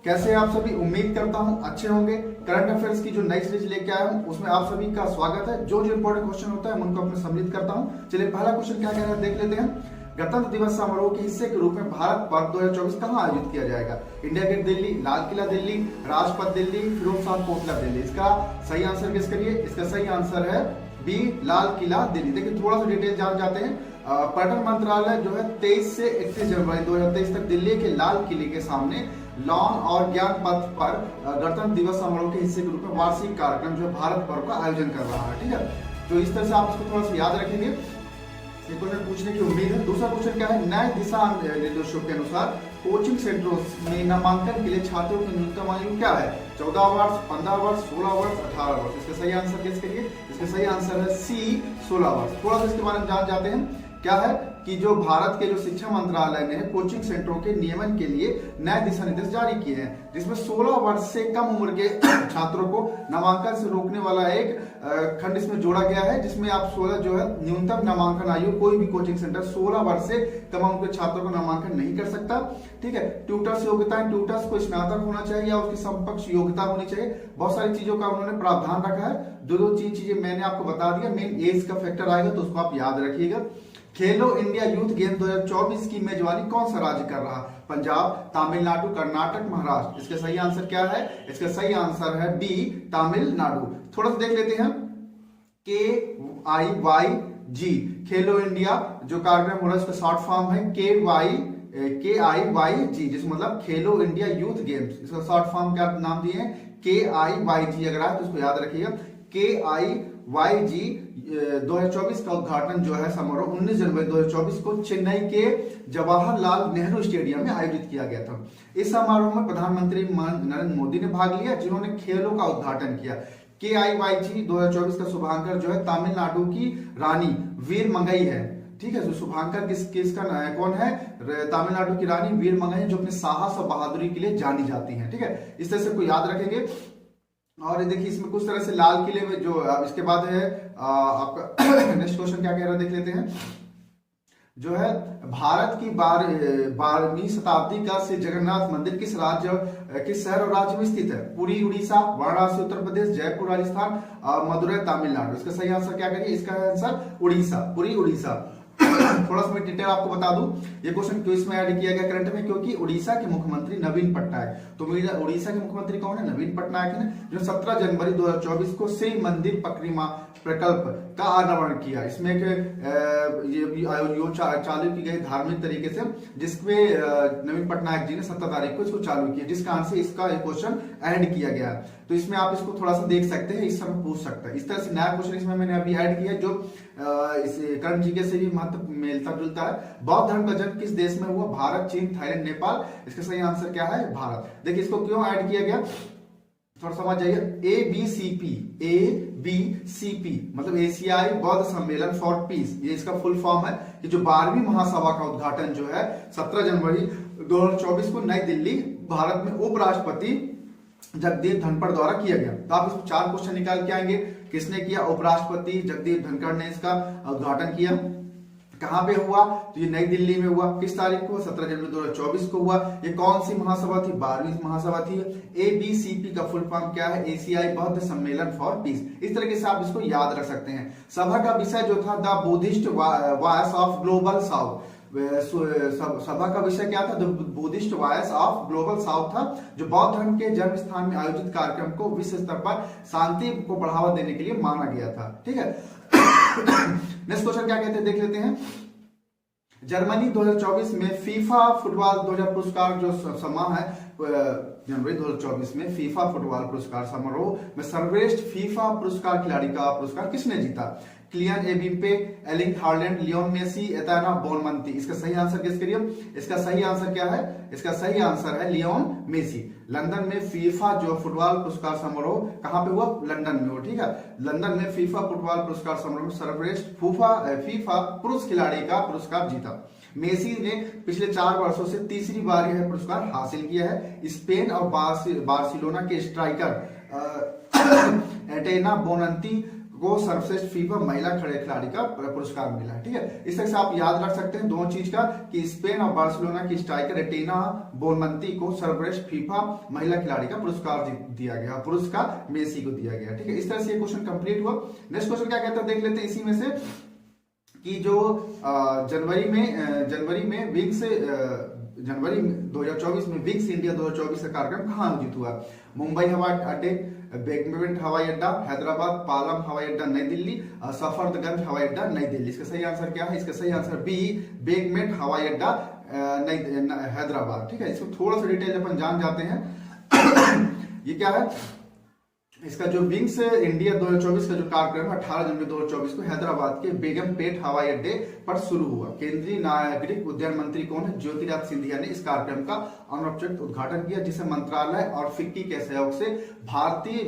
कैसे हैं आप सभी। उम्मीद करता हूं अच्छे होंगे। करंट अफेयर्स की जो नई सीरीज लेके आया हूं उसमें आप सभी का स्वागत है। जो जो इंपॉर्टेंट क्वेश्चन होता है उनको अपने सम्मिलित करता हूं। चलिए पहला क्वेश्चन क्या कह रहा है देख लेते हैं। गणतंत्र दिवस समारोह के हिस्से के रूप में भारत पर्व 2024 कहां आयोजित किया जाएगा? India gate Delhi, Lal Qila Delhi, Rajpath Delhi, Firoz Shah Kotla Delhi. इसका सही आंसर गेस करिए। इसका सही आंसर है बी, लाल किला दिल्ली। देखिए थोड़ा सा डिटेल जान जाते हैं। पर्यटन मंत्रालय जो है 23 से 31 जनवरी 2023 तक दिल्ली के लाल किले के सामने लॉन और ज्ञान पथ पर गणतंत्र दिवस समारोह के हिस्से के रूप में वार्षिक कार्यक्रम जो भारत पर्व का आयोजन कर रहा है। ठीक है, तो इस तरह से आप इसको थोड़ा सा याद रखेंगे। क्वेश्चन पूछने की उम्मीद है। दूसरा क्वेश्चन क्या है, नए दिशा निर्देशों के अनुसार कोचिंग सेंटरों में नामांकन के लिए छात्रों की न्यूनतम आयु क्या है? 14 वर्ष, 15 वर्ष, 16 वर्ष, 18 वर्ष। इसका सही आंसर गेस करिए। इसका सही आंसर है सी, 16 वर्ष। थोड़ा सा इसके बारे में जान जाते हैं। क्या है कि जो भारत के जो शिक्षा मंत्रालय ने कोचिंग सेंटरों के नियमन के लिए नए दिशा निर्देश जारी किए हैं, जिसमें 16 वर्ष से कम उम्र के छात्रों को नामांकन से रोकने वाला एक खंड इसमें जोड़ा गया है, जिसमें आप 16 जो है न्यूनतम नामांकन आयु कोई भी कोचिंग सेंटर 16 वर्ष से कम उम्र के छात्रों को नामांकन नहीं कर सकता। ठीक है, ट्यूटर्स योग्यता, ट्यूटर्स को स्नातक होना चाहिए या उसकी समकक्ष योग्यता होनी चाहिए। बहुत सारी चीजों का उन्होंने प्रावधान रखा है। दो चीजें मैंने आपको बता दिया। मेन एज का फैक्टर आएगा तो उसको आप याद रखिएगा। खेलो इंडिया यूथ गेम 2024 की मेजबानी कौन सा राज्य कर रहा? पंजाब, तमिलनाडु, कर्नाटक, महाराष्ट्र। इसका सही आंसर क्या है? इसका सही आंसर है बी, तमिलनाडु। थोड़ा सा देख लेते हैं। KIYG खेलो इंडिया जो कार्यक्रम हो रहा है उसका शॉर्ट फॉर्म है KIYG, जिसका मतलब खेलो इंडिया यूथ गेम्स। इसका शॉर्ट फॉर्म क्या नाम दिए हैं? KIYG। अगर आए तो उसको याद रखिएगा। KIYG 2024 का उद्घाटन जो है समारोह 19 जनवरी 2024 को चेन्नई के जवाहरलाल नेहरू स्टेडियम में आयोजित किया गया था। इस समारोह में प्रधानमंत्री नरेंद्र मोदी ने भाग लिया, जिन्होंने खेलों का उद्घाटन किया। KIYG 2024 का शुभांकर जो है तमिलनाडु की रानी वीर मंगई है। ठीक है, जो शुभांकर किसका कौन है? तमिलनाडु की रानी वीर मंगई, जो अपने साहस और बहादुरी के लिए जानी जाती है। ठीक है, इस तरह से कोई याद रखेंगे। और देखिए इसमें कुछ तरह से लाल किले में जो इसके बाद है आपका नेक्स्ट क्वेश्चन क्या कह रहा है देख लेते हैं। जो है भारत की 12वीं शताब्दी का श्री जगन्नाथ मंदिर किस शहर और राज्य में स्थित है? पुरी उड़ीसा, वाराणसी उत्तर प्रदेश, जयपुर राजस्थान, मदुरै तमिलनाडु। इसका सही आंसर क्या करिए? इसका आंसर उड़ीसा, पुरी उड़ीसा। थोड़ा सा मैं डिटेल आपको बता दूं, ये क्वेश्चन क्यों इसमें ऐड किया गया करंट में, क्योंकि उड़ीसा के मुख्यमंत्री नवीन पटनायक, तो मेरा उड़ीसा के मुख्यमंत्री कौन है? नवीन पटनायक है, जो 17 जनवरी 2024 को श्री मंदिर परिक्रमा प्रकल्प का अनावरण किया। इसमें चालू की गई धार्मिक तरीके से, जिसमें नवीन पटनायक जी ने 17 तारीख को इसको चालू किया, जिस कारण से इसका क्वेश्चन ऐड किया गया। तो इसमें आप इसको थोड़ा सा देख सकते हैं, इस समय पूछ सकते हैं। इस तरह से नया क्वेश्चन इसमें मैंने अभी ऐड किया, जो इस करंट जीके से भी महत्व मिलता जुलता है। बौद्ध धर्म का जन्म किस देश में हुआ? भारत, चीन, थाईलैंड, नेपाल। इसका सही आंसर क्या है? भारत। देखिए इसको क्यों ऐड किया गया, थोड़ा समझ जाइए। ABCP मतलब एशियाई बौद्ध सम्मेलन फॉर पीस, ये इसका फुल फॉर्म है। कि जो 12वीं महासभा का उद्घाटन जो है 17 जनवरी 2024 को नई दिल्ली, भारत में उपराष्ट्रपति जगदीप धनखड़ द्वारा किया गया। तो आप इसमें 4 क्वेश्चन निकाल के आएंगे। किसने किया? उपराष्ट्रपति जगदीप धनखड़ ने इसका उद्घाटन किया। कहां पे हुआ? तो ये नई दिल्ली में हुआ। किस तारीख को? 17 जनवरी 2024 को हुआ। ये कौन सी महासभा थी? 12वीं महासभा थी। ABCP का फुल फॉर्म क्या है? एशियाई बौद्ध सम्मेलन फॉर पीस। इस तरीके से आप इसको याद रख सकते हैं। सभा का विषय जो था the Buddhist voice of global south. सभा का विषय क्या था? The Buddhist voice of global south था, जो बौद्ध धर्म के जन्म स्थान में आयोजित कार्यक्रम को विश्व स्तर पर शांति को बढ़ावा देने के लिए माना गया था। ठीक है, नेक्स्ट क्वेश्चन क्या कहते हैं देख लेते हैं। जर्मनी 2024 में फीफा फुटबॉल 2000 पुरस्कार जो समारोह है जनवरी 2024 में फीफा फुटबॉल पुरस्कार समारोह में सर्वश्रेष्ठ फीफा पुरस्कार खिलाड़ी का पुरस्कार किसने जीता? Kylian Mbappe, Erling Haaland, Lionel Messi, Aitana Bonmati. इसका सही आंसर गेस करिए। इसका सही आंसर क्या है? इसका सही आंसर है लियोन मेसी। लंदन में फीफा जो फुटबॉल पुरस्कार समारोह कहां पे हुआ? लंदन में हुआ। ठीक है, लंदन में फीफा फुटबॉल पुरस्कार समारोह में सर्वश्रेष्ठ फीफा पुरुष खिलाड़ी का पुरस्कार जीता। मेसी ने पिछले 4 वर्षों से तीसरी बार यह पुरस्कार हासिल किया है। स्पेन और बार्सिलोना के स्ट्राइकर एटेना बोनंती को सर्वश्रेष्ठ फीफा महिला खिलाड़ी का पुरस्कार मिला। ठीक है, इस तरह से आप याद रख सकते हैं दोनों चीज का कि स्पेन और बार्सिलोना की स्ट्राइकर एटिना बोनमंती को सर्वश्रेष्ठ फीफा महिला खिलाड़ी का पुरस्कार दिया गया, पुरस्कार मेसी को दिया गया। ठीक है, इस तरह से ये क्वेश्चन कंप्लीट हुआ। नेक्स्ट क्वेश्चन क्या कहता है देख लेते हैं इसी में से कि जो जनवरी 2024 में विक्स इंडिया 2024 का कार्यक्रम कहाँ आयोजित हुआ? मुंबई हवाई अड्डे, बेगमेंट हवाई अड्डा हैदराबाद, पालम हवाई अड्डा नई दिल्ली, सफदरजंग हवाई अड्डा नई दिल्ली। इसका सही आंसर क्या है? इसका सही आंसर बी, बेगमेंट हवाई अड्डा हैदराबाद। ठीक है, इसको थोड़ा सा डिटेल अपन जान जाते हैं। ये क्या है? इसका जो विंग्स इंडिया 2024 का जो कार्यक्रम है 18 जनवरी 2024 को हैदराबाद के बेगमपेट हवाई अड्डे पर शुरू हुआ। केंद्रीय नागरिक उड्डयन मंत्री कौन है? ज्योतिरादित्य सिंधिया ने इस कार्यक्रम का अनौपचारिक उद्घाटन किया, जिसे मंत्रालय और फिक्की के सहयोग से भारतीय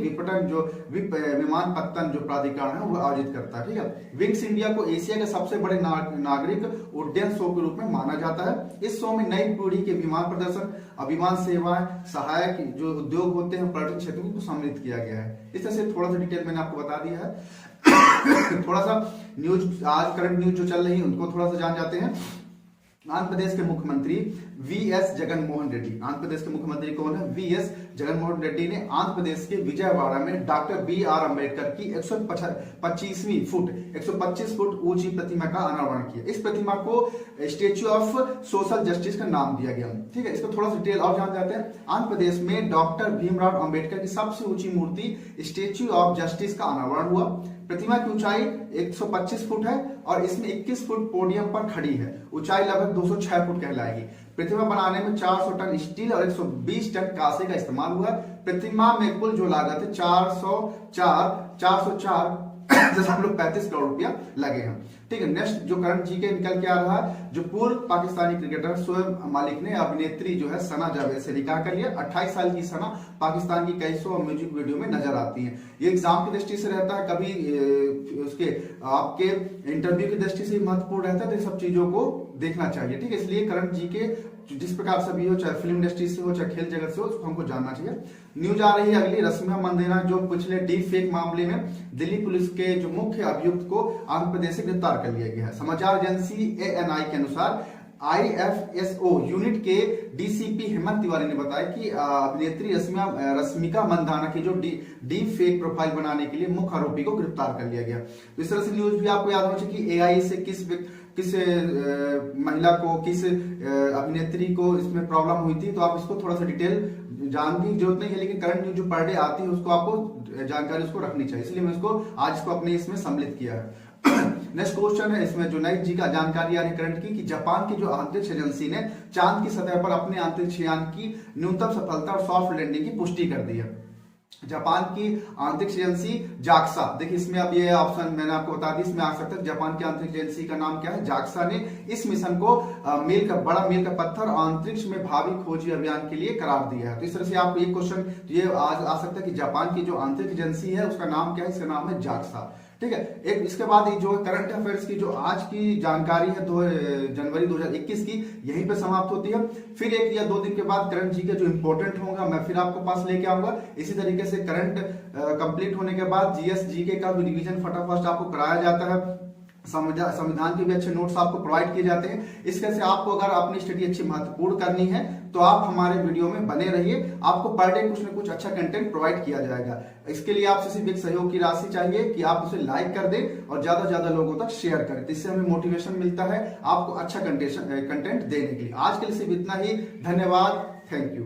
विमानपत्तन जो प्राधिकरण है वो आयोजित करता है। ठीक है, विंग्स इंडिया को एशिया के सबसे बड़े नागरिक उड्डयन शो के रूप में माना जाता है। इस शो में नई पीढ़ी के विमान प्रदर्शन, विमान सेवाएं, सहायक जो उद्योग होते हैं, पर्यटन क्षेत्र को सम्मिलित किया गया है। इस तरह से थोड़ा सा डिटेल मैंने आपको बता दिया है। थोड़ा सा न्यूज, आज करंट न्यूज जो चल रही है उनको थोड़ा सा जान जाते हैं। आंध्र प्रदेश के मुख्यमंत्री वीएस जगनमोहन रेड्डी, आंध्र प्रदेश के मुख्यमंत्री कौन है? वीएस जगनमोहन रेड्डी ने आंध्र प्रदेश के विजयवाड़ा में डॉक्टर बी.आर. अम्बेडकर की 125 फुट ऊंची प्रतिमा का अनावरण किया। इस प्रतिमा को स्टेच्यू ऑफ सोशल जस्टिस का नाम दिया गया। ठीक है, इसको थोड़ा सा डिटेल और जान जाते हैं। आंध्र प्रदेश में डॉक्टर भीमराव अम्बेडकर की सबसे ऊंची मूर्ति स्टेच्यू ऑफ जस्टिस का अनावरण हुआ। प्रतिमा की ऊंचाई 125 फुट है और इसमें 21 फुट पोडियम पर खड़ी है। ऊंचाई लगभग 206 फुट कहलाएगी। प्रतिमा बनाने में 400 टन स्टील और 120 टन कांसे का इस्तेमाल हुआ। प्रतिमा में कुल जो लागत है 404.35 करोड़ रुपया लगे हैं। ठीक है, नेक्स्ट जो करंट जीके निकल के आ रहा है, जो पूर्व पाकिस्तानी क्रिकेटर शोएब मालिक ने अभिनेत्री जो है सना जावेद से निकाह कर लिया। 28 साल की सना पाकिस्तान की कई सौ म्यूजिक वीडियो में नजर आती हैं। ये एग्जाम की दृष्टि से रहता है, कभी उसके आपके इंटरव्यू की दृष्टि से महत्वपूर्ण रहता है, तो इन सब चीजों को देखना चाहिए। ठीक है, इसलिए करंट जीके जिस प्रकार से भी हो, चाहे फिल्म इंडस्ट्री से हो, चाहे खेल जगत से हो, उसको हमको जानना चाहिए। न्यूज आ रही है अगली, रश्मिका मंदाना जो पिछले डीप फेक मामले में दिल्ली पुलिस के जो मुख्य अभियुक्त को आंध्र प्रदेश से गिरफ्तार कर लिया गया है। समाचार एजेंसी ANI के अनुसार IFSO यूनिट के DCP हेमंत तिवारी ने बताया कि अभिनेत्री रश्मिका मंदाना की जो डीप फेक प्रोफाइल बनाने के लिए मुख्य आरोपी को गिरफ्तार कर लिया गया। तो इस तरह से न्यूज भी आपको याद होना चाहिए कि AI से किस महिला को, किस अभिनेत्री को इसमें प्रॉब्लम हुई थी। तो आप इसको थोड़ा सा डिटेल जानने की जरूरत नहीं है, लेकिन करंट न्यूज जो पर डे आती है उसको आपको जानकारी उसको रखनी चाहिए, इसलिए मैं इसको आज इसको अपने इसमें सम्मिलित किया है। नेक्स्ट क्वेश्चन है, इसमें जो नई जी का जानकारी आ रही है करंट की कि जापान की जो अंतरिक्ष एजेंसी ने चांद की सतह पर अपने अंतरिक्ष यान की न्यूनतम सफलता और सॉफ्ट लैंडिंग की पुष्टि कर दी है। जापान की अंतरिक्ष एजेंसी जाक्सा, देखिए इसमें अब ये ऑप्शन मैंने आपको बता दी, इसमें आ सकता है जापान की अंतरिक्ष एजेंसी का नाम क्या है? जाक्सा ने इस मिशन को बड़ा मील का पत्थर अंतरिक्ष में भावी खोजी अभियान के लिए करार दिया है। तो इस तरह से आपको एक क्वेश्चन ये आज आ सकता है कि जापान की जो अंतरिक्ष एजेंसी है उसका नाम क्या है? इसका नाम है जाक्सा। ठीक है, एक इसके बाद जो करंट अफेयर्स की जो आज की जानकारी है 2 जनवरी 2021 की, यहीं पे समाप्त होती है। फिर 1 या 2 दिन के बाद करंट जी के जो इंपॉर्टेंट होगा मैं फिर आपको पास लेके आऊंगा। इसी तरीके से करंट कंप्लीट होने के बाद GS GK का भी रिवीजन फटाफट आपको कराया जाता है। संविधान के भी अच्छे नोट्स आपको प्रोवाइड किए जाते हैं। इसके से आपको अगर अपनी स्टडी अच्छी महत्वपूर्ण करनी है तो आप हमारे वीडियो में बने रहिए, आपको पर डे कुछ ना कुछ अच्छा कंटेंट प्रोवाइड किया जाएगा। इसके लिए आपसे सिर्फ एक सहयोग की राशि चाहिए कि आप उसे लाइक कर दें और ज्यादा से ज्यादा लोगों तक शेयर करें, इससे हमें मोटिवेशन मिलता है आपको अच्छा कंटेंट देने के लिए। आज के लिए सिर्फ इतना ही, धन्यवाद, थैंक यू।